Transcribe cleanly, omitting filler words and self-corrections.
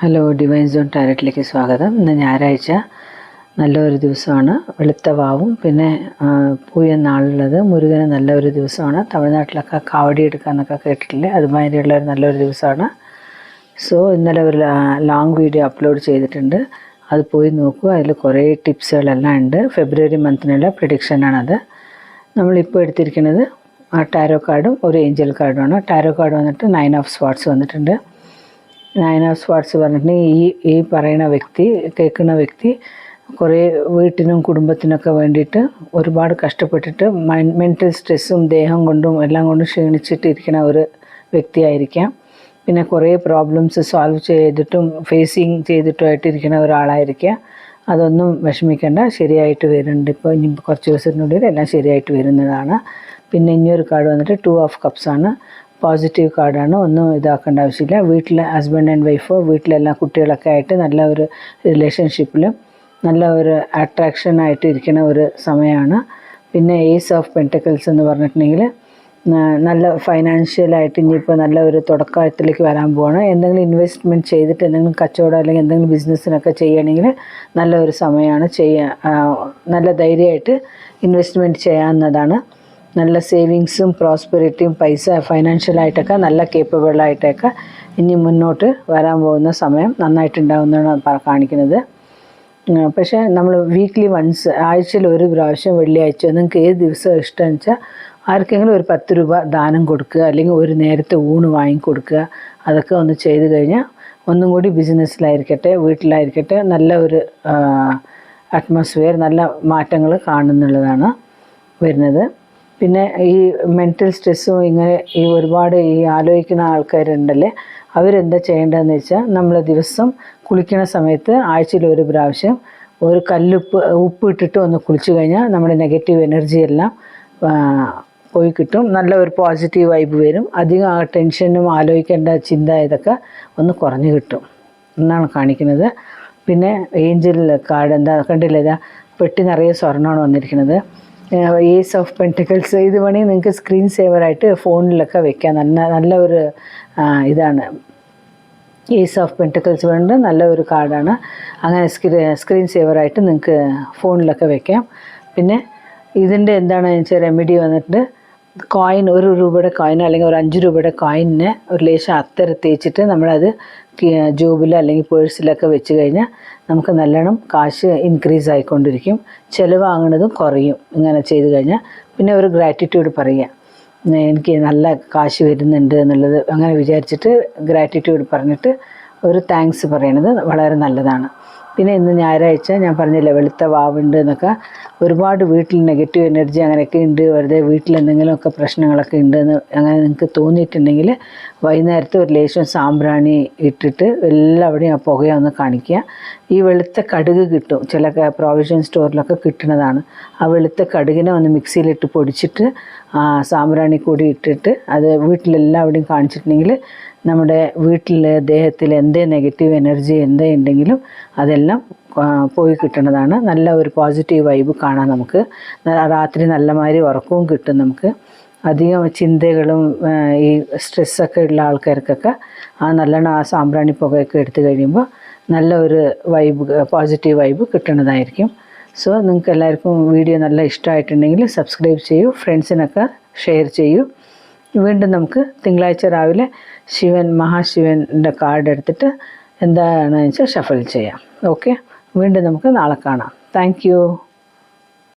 Hello, divine zone ടാരറ്റിലേക്ക് സ്വാഗതം. ഇന്ന് ഞായറാഴ്ച നല്ലൊരു ദിവസമാണ്. വെളുത്ത വാവും പിന്നെ പൂയ നാളുള്ളത്. മുരുകന് നല്ലൊരു ദിവസമാണ്. തമിഴ്നാട്ടിലൊക്കെ കാവടി എടുക്കാമെന്നൊക്കെ കേട്ടിട്ടില്ലേ, അതുമാതിരിയുള്ള ഒരു നല്ലൊരു ദിവസമാണ്. സോ ഇന്നലെ ഒരു ലോങ് വീഡിയോ അപ്ലോഡ് ചെയ്തിട്ടുണ്ട്, അത് പോയി നോക്കൂ. അതിൽ കുറേ ടിപ്സുകളെല്ലാം ഉണ്ട്. ഫെബ്രുവരി മന്തിനുള്ള പ്രഡിക്ഷനാണത്. നമ്മളിപ്പോൾ എടുത്തിരിക്കുന്നത് ടാരോ കാർഡും ഒരു ഏഞ്ചൽ കാർഡുമാണ്. ടാരോ കാർഡ് വന്നിട്ട് 9 ഓഫ് സ്വാർഡ്സ് വന്നിട്ടുണ്ട്. 9 ഓഫ് സ്വാർഡ്സ് പറഞ്ഞിട്ടുണ്ടെങ്കിൽ ഈ പറയുന്ന വ്യക്തി, കേൾക്കുന്ന വ്യക്തി കുറേ വീട്ടിനും കുടുംബത്തിനൊക്കെ വേണ്ടിയിട്ട് ഒരുപാട് കഷ്ടപ്പെട്ടിട്ട് മെൻ്റൽ സ്ട്രെസ്സും ദേഹം കൊണ്ടും എല്ലാം കൊണ്ടും ക്ഷീണിച്ചിട്ടിരിക്കുന്ന ഒരു വ്യക്തിയായിരിക്കാം. പിന്നെ കുറേ പ്രോബ്ലംസ് സോൾവ് ചെയ്തിട്ടും ഫേസിങ് ചെയ്തിട്ടുമായിട്ടിരിക്കുന്ന ഒരാളായിരിക്കാം. അതൊന്നും വിഷമിക്കേണ്ട, ശരിയായിട്ട് വരുന്നുണ്ട്. ഇപ്പോൾ ഇനി കുറച്ച് ദിവസത്തിനുള്ളിൽ എല്ലാം ശരിയായിട്ട് വരുന്നതാണ്. പിന്നെ ഇനിയൊരു കാർഡ് വന്നിട്ട് 2 ഓഫ് കപ്സ് ആണ്. പോസിറ്റീവ് കാർഡാണ്. ഒന്നും ഇതാക്കേണ്ട ആവശ്യമില്ല. വീട്ടിൽ ഹസ്ബൻഡ് ആൻഡ് വൈഫോ വീട്ടിലെല്ലാം കുട്ടികളൊക്കെ ആയിട്ട് നല്ല ഒരു റിലേഷൻഷിപ്പിലും നല്ല ഒരു അട്രാക്ഷനായിട്ട് ഇരിക്കുന്ന ഒരു സമയമാണ്. പിന്നെ ഏസ് ഓഫ് പെൻറ്റക്കിൾസ് എന്ന് പറഞ്ഞിട്ടുണ്ടെങ്കിൽ നല്ല ഫൈനാൻഷ്യലായിട്ട് ഇനിയിപ്പോൾ നല്ല ഒരു തുടക്കത്തിലേക്ക് വരാൻ പോവാണ്. എന്തെങ്കിലും ഇൻവെസ്റ്റ്മെൻറ്റ് ചെയ്തിട്ട് എന്തെങ്കിലും കച്ചവടം അല്ലെങ്കിൽ എന്തെങ്കിലും ബിസിനസ്സിനൊക്കെ ചെയ്യണമെങ്കിൽ നല്ലൊരു സമയമാണ്. നല്ല ധൈര്യമായിട്ട് ഇൻവെസ്റ്റ്മെൻറ്റ് ചെയ്യാവുന്നതാണ്. നല്ല സേവിങ്സും പ്രോസ്പെറിറ്റിയും പൈസ ഫൈനാൻഷ്യലായിട്ടൊക്കെ നല്ല കേപ്പബിളായിട്ടൊക്കെ ഇനി മുന്നോട്ട് വരാൻ പോകുന്ന സമയം നന്നായിട്ടുണ്ടാകുന്നതാണ് കാണിക്കുന്നത്. പക്ഷേ നമ്മൾ വീക്ക്ലി വൺസ്, ആഴ്ചയിൽ ഒരു പ്രാവശ്യം വെള്ളിയാഴ്ച നിങ്ങൾക്ക് ഏത് ദിവസം ഇഷ്ടമെന്ന് വെച്ചാൽ ആർക്കെങ്കിലും ഒരു 10 രൂപ ദാനം കൊടുക്കുക, അല്ലെങ്കിൽ ഒരു നേരത്തെ ഊണ് വാങ്ങിക്കൊടുക്കുക. അതൊക്കെ ഒന്ന് ചെയ്ത് കഴിഞ്ഞാൽ ഒന്നും കൂടി ബിസിനസ്സിലായിരിക്കട്ടെ വീട്ടിലായിരിക്കട്ടെ നല്ല ഒരു അറ്റ്മോസ്ഫിയർ, നല്ല മാറ്റങ്ങൾ കാണുന്നുള്ളതാണ് വരുന്നത്. പിന്നെ ഈ മെൻ്റൽ സ്ട്രെസ്സും ഇങ്ങനെ ഒരുപാട് ആലോചിക്കുന്ന ആൾക്കാരുണ്ടല്ലേ, അവരെന്താ ചെയ്യേണ്ടതെന്ന് വെച്ചാൽ നമ്മൾ ദിവസം കുളിക്കുന്ന സമയത്ത് ആഴ്ചയിൽ ഒരു പ്രാവശ്യം ഒരു ഉപ്പ് ഇട്ടിട്ട് ഒന്ന് കുളിച്ചു കഴിഞ്ഞാൽ നമ്മുടെ നെഗറ്റീവ് എനർജി എല്ലാം പോയി കിട്ടും. നല്ല ഒരു പോസിറ്റീവ് വൈബ് വരും. അധികം ടെൻഷനും ആലോചിക്കേണ്ട ചിന്ത ഇതൊക്കെ ഒന്ന് കുറഞ്ഞു കിട്ടും എന്നാണ് കാണിക്കുന്നത്. പിന്നെ ഏഞ്ചൽ കാർഡ് എന്താ കണ്ടില്ല, ഇതാ പെട്ടി നിറയെ സ്വർണ്ണമാണ് വന്നിരിക്കുന്നത്. Ace of pentacles. ഇത് വേണമെങ്കിൽ നിങ്ങൾക്ക് സ്ക്രീൻ സേവറായിട്ട് ഫോണിലൊക്കെ വെക്കാം. നല്ല ഒരു ഇതാണ് ഏസ് ഓഫ് പെൻറ്റക്കിൾസ് വേണ്ട നല്ല ഒരു കാർഡാണ്. അങ്ങനെ സ്ക്രീൻ സേവറായിട്ട് നിങ്ങൾക്ക് ഫോണിലൊക്കെ വെക്കാം. പിന്നെ ഇതിൻ്റെ എന്താണെന്ന് വെച്ചാൽ റെമഡി വന്നിട്ട് കോയിൻ, 1 രൂപയുടെ കോയിൻ അല്ലെങ്കിൽ ഒരു 5 രൂപയുടെ കോയിനെ ഒരു ലേശം അത്തർ തേച്ചിട്ട് നമ്മളത് ജോബിൽ അല്ലെങ്കിൽ പേഴ്സിലൊക്കെ വെച്ച് കഴിഞ്ഞാൽ നമുക്ക് നല്ലോണം കാശ് ഇൻക്രീസ് ആയിക്കൊണ്ടിരിക്കും. ചിലവാങ്ങുന്നതും കുറയും ഇങ്ങനെ ചെയ്ത് കഴിഞ്ഞാൽ. പിന്നെ ഒരു ഗ്രാറ്റിറ്റ്യൂഡ് പറയുക, എനിക്ക് നല്ല കാശ് വരുന്നുണ്ട് എന്നുള്ളത് അങ്ങനെ വിചാരിച്ചിട്ട് ഗ്രാറ്റിറ്റ്യൂഡ് പറഞ്ഞിട്ട് ഒരു താങ്ക്സ് പറയണത് വളരെ നല്ലതാണ്. പിന്നെ ഇന്ന് ഞായറാഴ്ച ഞാൻ പറഞ്ഞില്ല വെളുത്ത വാവുണ്ട് എന്നൊക്കെ, ഒരുപാട് വീട്ടിൽ നെഗറ്റീവ് എനർജി അങ്ങനെയൊക്കെ ഉണ്ട്, വെറുതെ വീട്ടിൽ എന്തെങ്കിലുമൊക്കെ പ്രശ്നങ്ങളൊക്കെ ഉണ്ടെന്ന് അങ്ങനെ നിങ്ങൾക്ക് തോന്നിയിട്ടുണ്ടെങ്കിൽ വൈകുന്നേരത്ത് ഒരു ലേശം സാമ്പ്രാണി ഇട്ടിട്ട് എല്ലാവിടെയും ആ പുകയൊന്ന് കാണിക്കുക. ഈ വെളുത്ത കടുക് കിട്ടും, ചില പ്രൊവിഷൻ സ്റ്റോറിലൊക്കെ കിട്ടുന്നതാണ്. ആ വെളുത്ത കടുകിനെ ഒന്ന് മിക്സിയിലിട്ട് പൊടിച്ചിട്ട് സാമ്പ്രാണി കൂടി ഇട്ടിട്ട് അത് വീട്ടിലെല്ലാവിടെയും കാണിച്ചിട്ടുണ്ടെങ്കിൽ നമ്മുടെ വീട്ടിൽ ദേഹത്തിൽ എന്തേ നെഗറ്റീവ് എനർജി എന്തേ ഉണ്ടെങ്കിലും അതെല്ലാം പോയി കിട്ടുന്നതാണ്. നല്ല ഒരു പോസിറ്റീവ് വൈബ് കാണാം നമുക്ക്. രാത്രി നല്ലമാതിരി ഉറക്കവും കിട്ടും നമുക്ക്. അധികം ചിന്തകളും ഈ സ്ട്രെസ്സൊക്കെ ഉള്ള ആൾക്കാർക്കൊക്കെ നല്ലോണം ആ സാമ്പ്രാണി പുകയൊക്കെ എടുത്തു കഴിയുമ്പോൾ നല്ല ഒരു വൈബ്, പോസിറ്റീവ് വൈബ് കിട്ടുന്നതായിരിക്കും. സോ നിങ്ങൾക്ക് എല്ലാവർക്കും വീഡിയോ നല്ല ഇഷ്ടമായിട്ടുണ്ടെങ്കിൽ സബ്സ്ക്രൈബ് ചെയ്യൂ, ഫ്രണ്ട്സിനൊക്കെ ഷെയർ ചെയ്യൂ. വീണ്ടും നമുക്ക് തിങ്കളാഴ്ച രാവിലെ മഹാശിവൻ്റെ കാർഡ് എടുത്തിട്ട് എന്താണെന്ന് വെച്ചാൽ ഷഫൽ ചെയ്യാം. ഓക്കെ, വീണ്ടും നമുക്ക് നാളെ കാണാം. Thank you.